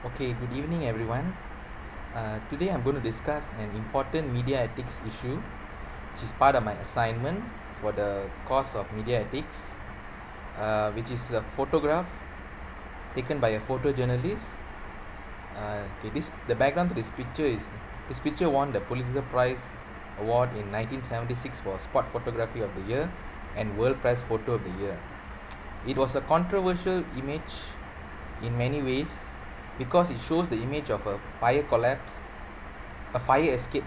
Okay, good evening everyone. Today I'm going to discuss an important media ethics issue which is part of my assignment for the course of media ethics, which is a photograph taken by a photojournalist. The background to this picture won the Pulitzer Prize award in 1976 for spot photography of the year and World Press Photo of the Year. It was a controversial image in many ways because it shows the image of a fire escape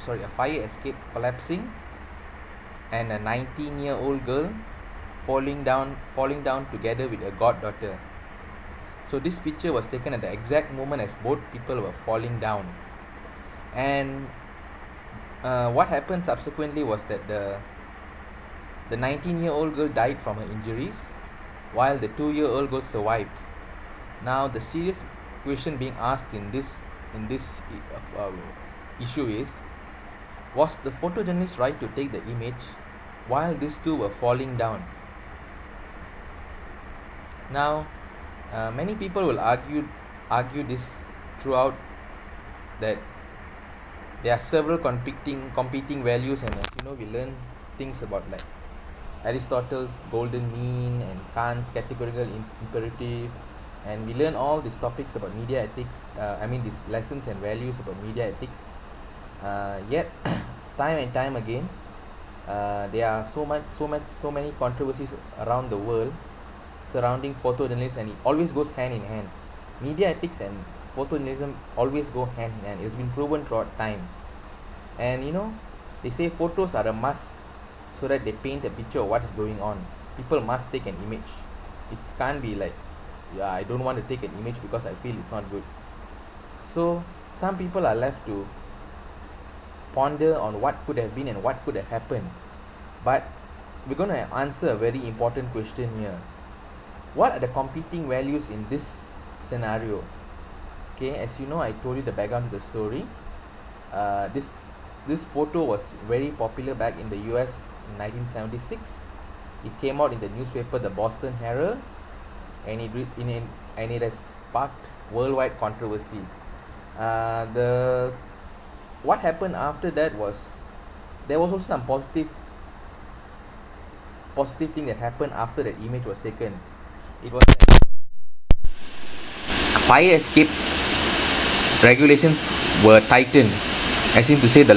collapsing and a 19-year-old girl falling down together with a goddaughter. So this picture was taken at the exact moment as both people were falling down. And what happened subsequently was that the 19-year-old girl died from her injuries while the 2-year-old girl survived. Now the serious question being asked in this issue is, was the photojournalist right to take the image while these two were falling down? Now many people will argue this throughout, that there are several competing values, and as you know, we learn things about like Aristotle's golden mean and Kant's categorical imperative, and we learn all these topics about media ethics. These lessons and values about media ethics. Yet, time and time again, there are so many controversies around the world surrounding photojournalism, and it always goes hand in hand. Media ethics and photojournalism always go hand in hand. It's been proven throughout time, and they say photos are a must so that they paint a picture of what is going on. People must take an image. It can't be like, yeah, I don't want to take an image because I feel it's not good. So some people are left to ponder on what could have been and what could have happened. But we're going to answer a very important question here. What are the competing values in this scenario? Okay, as you know, I told you the background of the story. This photo was very popular back in the US in 1976. It came out in the newspaper, the Boston Herald, and it has sparked worldwide controversy. What happened after that was, there was also some positive thing that happened after that image was taken. It was fire escape regulations were tightened, as in to say the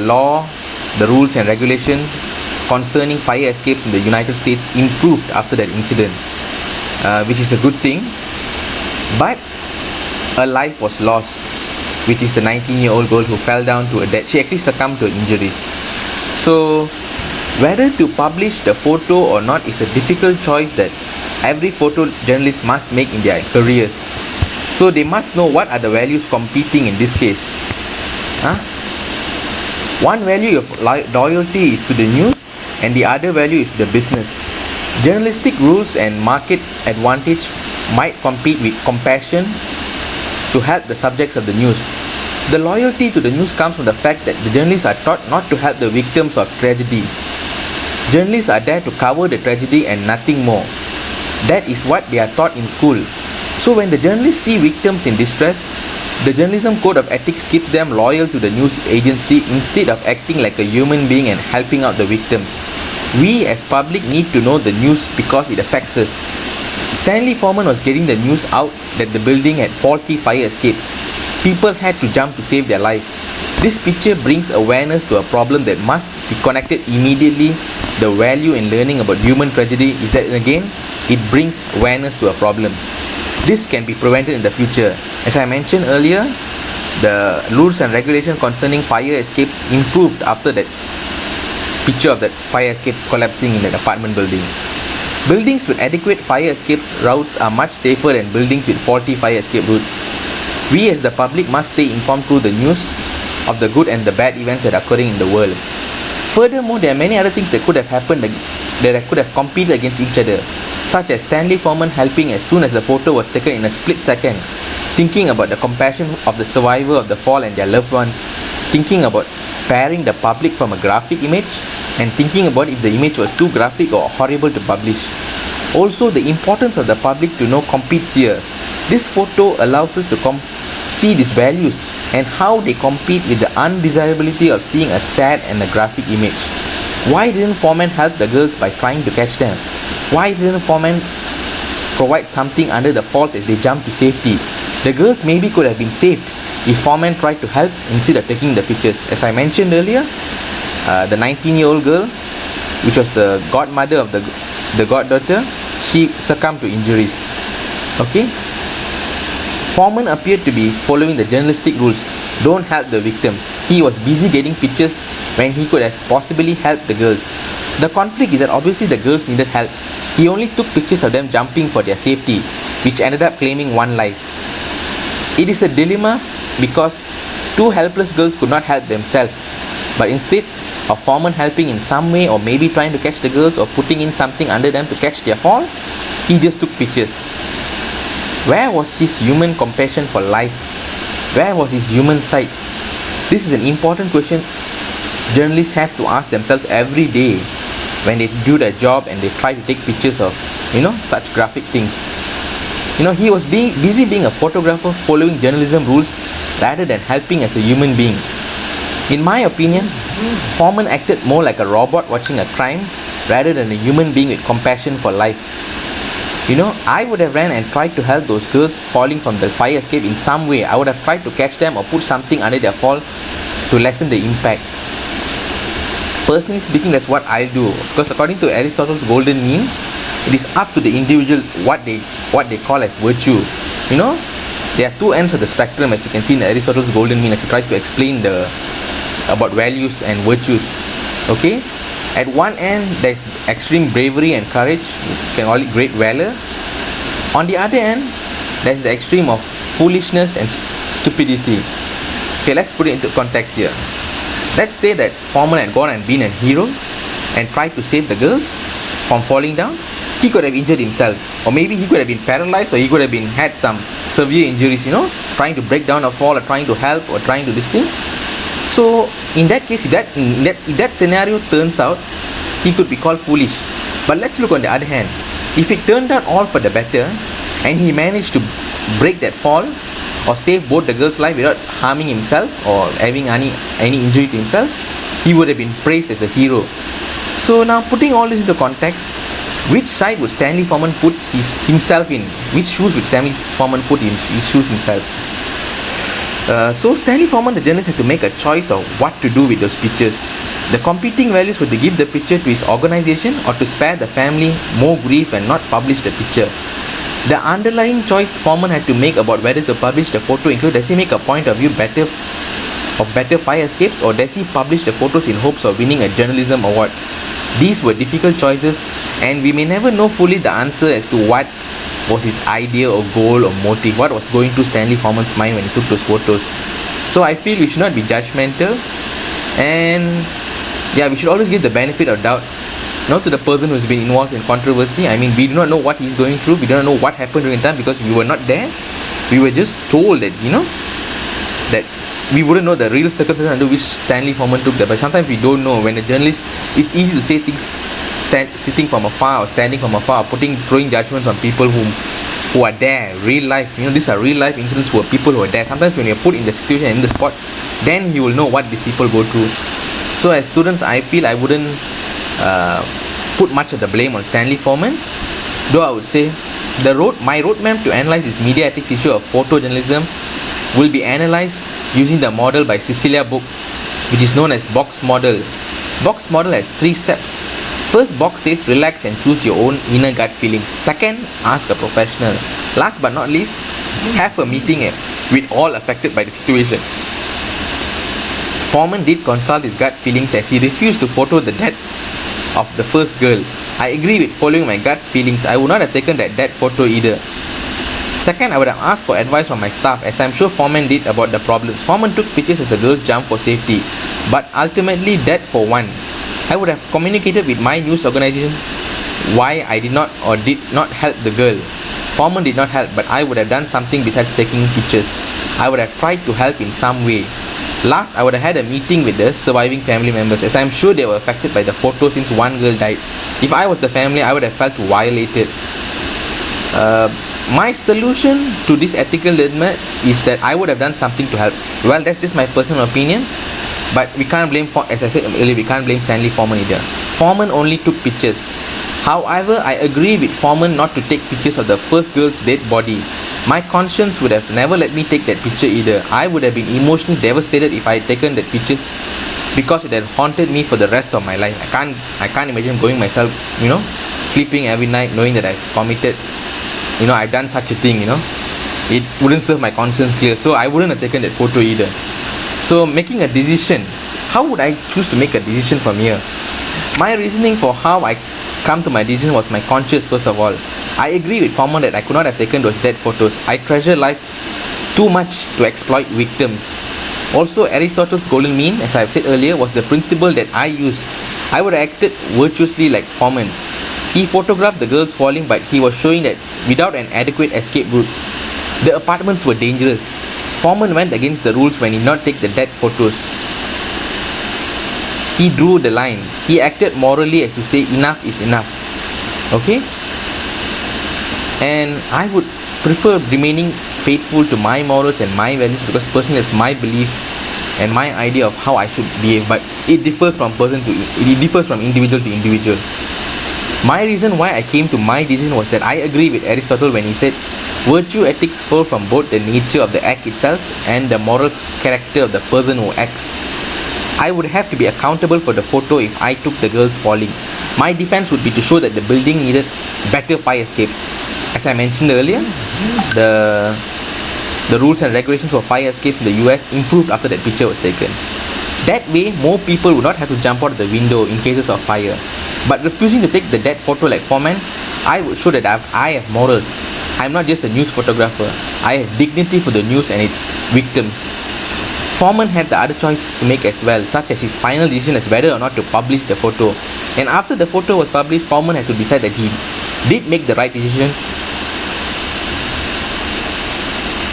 rules and regulations concerning fire escapes in the United States improved after that incident, which is a good thing. But a life was lost, which is the 19-year-old girl who fell down to a death. She actually succumbed to her injuries. So whether to publish the photo or not is a difficult choice that every photojournalist must make in their careers. So they must know what are the values competing in this case. One value of loyalty is to the news, and the other value is to the business. Journalistic rules and market advantage might compete with compassion to help the subjects of the news. The loyalty to the news comes from the fact that the journalists are taught not to help the victims of tragedy. Journalists are there to cover the tragedy and nothing more. That is what they are taught in school. So when the journalists see victims in distress, the journalism code of ethics keeps them loyal to the news agency instead of acting like a human being and helping out the victims. We as public need to know the news because it affects us. Stanley Foreman was getting the news out that the building had faulty fire escapes. People had to jump to save their life. This picture brings awareness to a problem that must be connected immediately. The value in learning about human tragedy is that, again, it brings awareness to a problem. This can be prevented in the future. As I mentioned earlier, the rules and regulations concerning fire escapes improved after that picture of that fire escape collapsing in that apartment building. Buildings with adequate fire escape routes are much safer than buildings with faulty fire escape routes. We as the public must stay informed through the news of the good and the bad events that are occurring in the world. Furthermore, there are many other things that could have happened that could have competed against each other, such as Stanley Foreman helping as soon as the photo was taken in a split second, thinking about the compassion of the survivor of the fall and their loved ones, thinking about sparing the public from a graphic image, and thinking about if the image was too graphic or horrible to publish. Also, the importance of the public to know competes here. This photo allows us to see these values and how they compete with the undesirability of seeing a sad and a graphic image. Why didn't foreman help the girls by trying to catch them? Why didn't foreman provide something under the falls as they jumped to safety? The girls maybe could have been saved if foreman tried to help instead of taking the pictures. As I mentioned earlier, the 19-year-old girl, which was the godmother of the goddaughter, she succumbed to injuries. Okay? Foreman appeared to be following the journalistic rules. Don't help the victims. He was busy getting pictures when he could have possibly helped the girls. The conflict is that obviously the girls needed help. He only took pictures of them jumping for their safety, which ended up claiming one life. It is a dilemma because two helpless girls could not help themselves, but instead of foreman helping in some way or maybe trying to catch the girls or putting in something under them to catch their fall, he just took pictures. Where was his human compassion for life? Where was his human side? This is an important question journalists have to ask themselves every day when they do their job and they try to take pictures of, such graphic things. He was busy being a photographer following journalism rules rather than helping as a human being. In my opinion, foreman acted more like a robot watching a crime rather than a human being with compassion for life. I would have ran and tried to help those girls falling from the fire escape in some way. I would have tried to catch them or put something under their fall to lessen the impact. Personally speaking, that's what I'll do, because according to Aristotle's golden mean, it is up to the individual what they call as virtue. There are two ends of the spectrum, as you can see in Aristotle's golden mean, as he tries to explain about values and virtues. Okay, at one end there's extreme bravery and courage, you can call it great valor. On the other end, there's the extreme of foolishness and stupidity. Okay, let's put it into context here. Let's say that foreman had gone and been a hero and tried to save the girls from falling down. He could have injured himself, or maybe he could have been paralyzed, or he could have had some severe injuries, trying to break down a fall or trying to help or trying to this thing. So in that case, if that scenario turns out, he could be called foolish. But let's look on the other hand. If it turned out all for the better and he managed to break that fall or save both the girls' life without harming himself or having any injury to himself, he would have been praised as a hero. So now, putting all this into context, which side would Stanley Foreman put himself in? Which shoes would Stanley Foreman put in his shoes himself? So Stanley Foreman, the journalist, had to make a choice of what to do with those pictures. The competing values were to give the picture to his organization or to spare the family more grief and not publish the picture. The underlying choice Foreman had to make about whether to publish the photo include, does he make a point of view better fire escapes, or does he publish the photos in hopes of winning a journalism award? These were difficult choices, and we may never know fully the answer as to what was his idea or goal or motive, what was going through Stanley Foreman's mind when he took those photos. So I feel we should not be judgmental, and we should always give the benefit of doubt, not to the person who's been involved in controversy. I mean, we do not know what he's going through, we do not know what happened during time because we were not there. We were just told that, that we wouldn't know the real circumstances under which Stanley Foreman took that. But sometimes we don't know. When a journalist, it's easy to say things sitting from afar or standing from afar, throwing judgments on people who are there, real life. These are real life incidents for people who are there. Sometimes when you're put in the situation, in the spot, then you will know what these people go through. So as students, I feel I wouldn't put much of the blame on Stanley Foreman, though I would say my roadmap to analyze this media ethics issue of photojournalism will be analyzed using the model by Cecilia Book, which is known as Box Model. Box Model has 3 steps. First box says relax and choose your own inner gut feelings. Second, ask a professional. Last but not least, have a meeting with all affected by the situation. Foreman did consult his gut feelings as he refused to photo the death of the first girl. I agree with following my gut feelings. I would not have taken that death photo either. Second, I would have asked for advice from my staff, as I'm sure Foreman did about the problems. Foreman took pictures as the girls jumped for safety, but ultimately dead for one. I would have communicated with my news organization why I did not help the girl. Foreman did not help, but I would have done something besides taking pictures. I would have tried to help in some way. Last, I would have had a meeting with the surviving family members, as I'm sure they were affected by the photo since one girl died. If I was the family, I would have felt violated. My solution to this ethical dilemma is that I would have done something to help. Well, that's just my personal opinion, but we can't blame, as I said earlier, we can't blame Stanley Foreman either. Foreman only took pictures. However, I agree with Foreman not to take pictures of the first girl's dead body. My conscience would have never let me take that picture either. I would have been emotionally devastated if I had taken that pictures, because it had haunted me for the rest of my life. I can't imagine going myself, sleeping every night knowing that I've committed, I've done such a thing. It wouldn't serve my conscience clear, so I wouldn't have taken that photo either. So making a decision, how would I choose to make a decision from here? My reasoning for how I come to my decision was my conscience first of all. I agree with Foreman that I could not have taken those dead photos. I treasure life too much to exploit victims. Also, Aristotle's golden mean, as I've said earlier, was the principle that I used. I would have acted virtuously like Foreman. He photographed the girls falling, but he was showing that without an adequate escape route. The apartments were dangerous. Foreman went against the rules when he did not take the dead photos. He drew the line. He acted morally as to say enough is enough. Okay? And I would prefer remaining faithful to my morals and my values, because personally it's my belief and my idea of how I should behave, but it differs from individual to individual. My reason why I came to my decision was that I agree with Aristotle when he said virtue ethics flow from both the nature of the act itself and the moral character of the person who acts. I would have to be accountable for the photo if I took the girls falling. My defense would be to show that the building needed better fire escapes. As I mentioned earlier, the rules and regulations for fire escapes in the US improved after that picture was taken. That way, more people would not have to jump out of the window in cases of fire. But refusing to take the dead photo like Foreman, I would show that I have morals. I am not just a news photographer. I have dignity for the news and its victims. Foreman had the other choices to make as well, such as his final decision as whether or not to publish the photo. And after the photo was published, Foreman had to decide that he did make the right decision.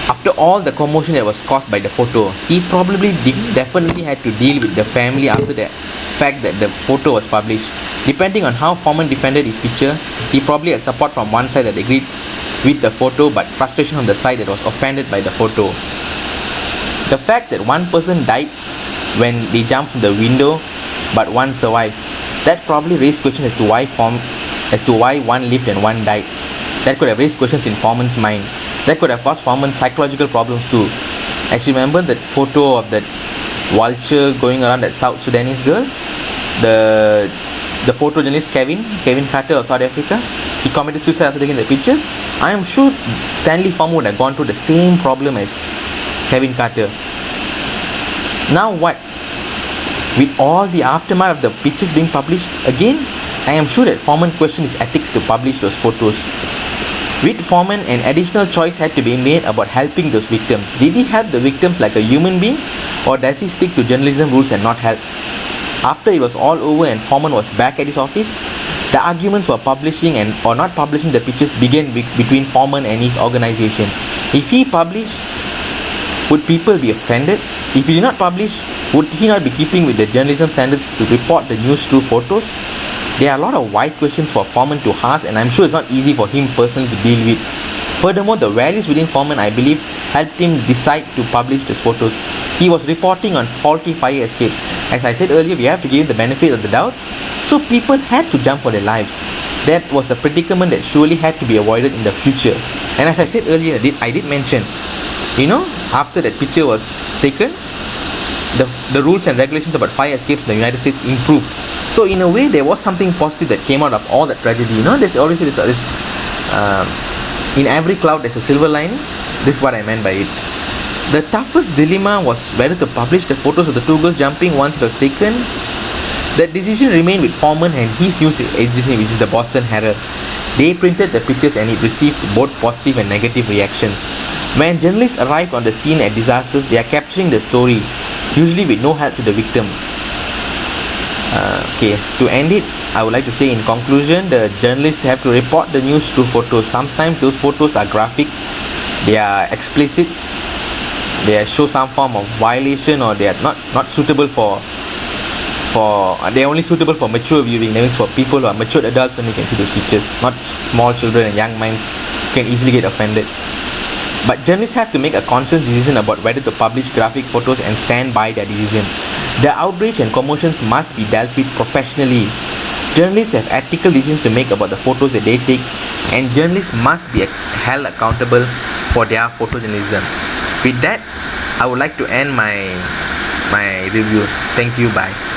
After all the commotion that was caused by the photo, he probably definitely had to deal with the family after the fact that the photo was published. Depending on how Foreman defended his picture, he probably had support from one side that agreed with the photo, but frustration on the side that was offended by the photo. The fact that one person died when they jumped from the window, but one survived, that probably raised questions as to why one lived and one died. That could have raised questions in Foreman's mind. That could have caused Foreman psychological problems too. As you remember that photo of that vulture going around that South Sudanese girl, the photojournalist Kevin Carter of South Africa, he committed suicide after taking the pictures. I am sure Stanley Foreman would have gone through the same problem as Kevin Carter. Now what? With all the aftermath of the pictures being published, again, I am sure that Foreman questioned his ethics to publish those photos. With Foreman, an additional choice had to be made about helping those victims. Did he help the victims like a human being, or does he stick to journalism rules and not help? After it was all over and Foreman was back at his office, the arguments for publishing or not publishing the pictures began between Foreman and his organization. If he published, would people be offended? If he did not publish, would he not be keeping with the journalism standards to report the news through photos? There are a lot of wide questions for Foreman to ask, and I'm sure it's not easy for him personally to deal with. Furthermore, the values within Foreman, I believe, helped him decide to publish these photos. He was reporting on faulty fire escapes. As I said earlier, we have to give him the benefit of the doubt. So people had to jump for their lives. That was a predicament that surely had to be avoided in the future. And as I said earlier, I did mention, after that picture was taken, the rules and regulations about fire escapes in the United States improved. So in a way, there was something positive that came out of all that tragedy. There's always this in every cloud there's a silver lining. This is what I meant by it. The toughest dilemma was whether to publish the photos of the two girls jumping once it was taken. That decision remained with Foreman and his news agency, which is the Boston Herald. They printed the pictures and it received both positive and negative reactions. When journalists arrived on the scene at disasters, they are capturing the story, usually with no help to the victims. To end it, I would like to say in conclusion, the journalists have to report the news through photos. Sometimes those photos are graphic, they are explicit, they show some form of violation, or they are not suitable for they are only suitable for mature viewing. That means for people who are mature adults only can see those pictures, not small children and young minds can easily get offended. But journalists have to make a conscious decision about whether to publish graphic photos and stand by their decision. The outrage and commotions must be dealt with professionally. Journalists have ethical decisions to make about the photos that they take, and journalists must be held accountable for their photojournalism. With that, I would like to end my review. Thank you. Bye.